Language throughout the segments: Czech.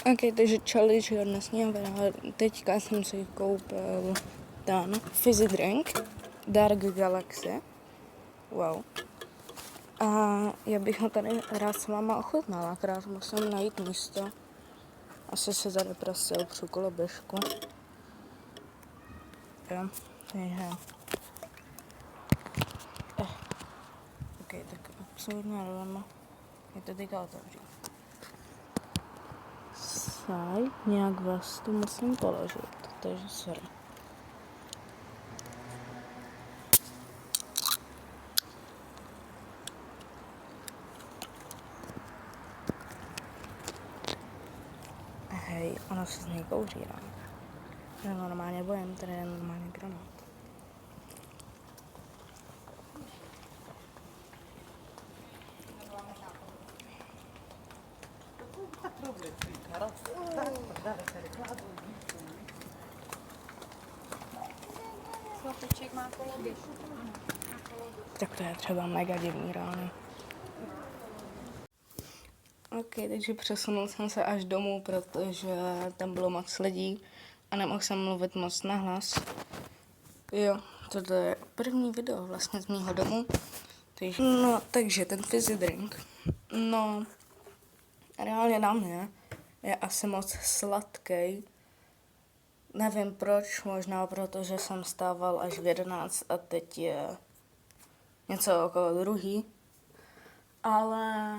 Ok, takže čali, že dnesního videa. Teďka jsem si koupil ten fizzy drink Dark Galaxy. Wow. A já bych ho tady rád s váma ochutnala, akorát musím najít místo. Asi se tady prostě opřu koloběžku. Jo, takže... Ok, tak absolutně rovno. Je to teďka otevřít. Saj, nějak vás tu musím položit, takže sorry. Hej, ono se z něj kouří, ne? Já normálně bojím, tady je normálně granát. Chlapeček má koloběžku. Tak to je třeba mega divný ráno. Ok, takže přesunul jsem se až domů, protože tam bylo moc lidí a nemohl jsem mluvit moc nahlas. Jo, toto je první video vlastně z mýho domu. Takže ten fizzy drink, no, reálně na mě je asi moc sladký. Nevím proč, možná protože jsem stával až v 11 a teď je něco okolo druhý. Ale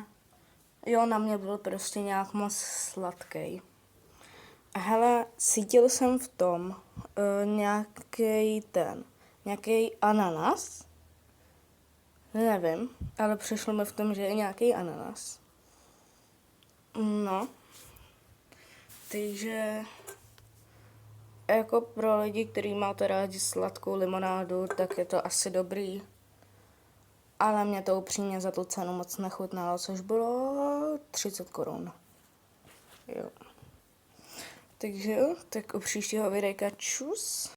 jo, na mě byl prostě nějak moc sladký. A hele, cítil jsem v tom nějaký ananas. Nevím, ale přišlo mi v tom, že je nějaký ananas. No, takže jako pro lidi, kteří máte rádi sladkou limonádu, tak je to asi dobrý. Ale mě to upřímně za tu cenu moc nechutnalo, což bylo 30 korun. Jo. Takže jo, tak u příštího videjka čus.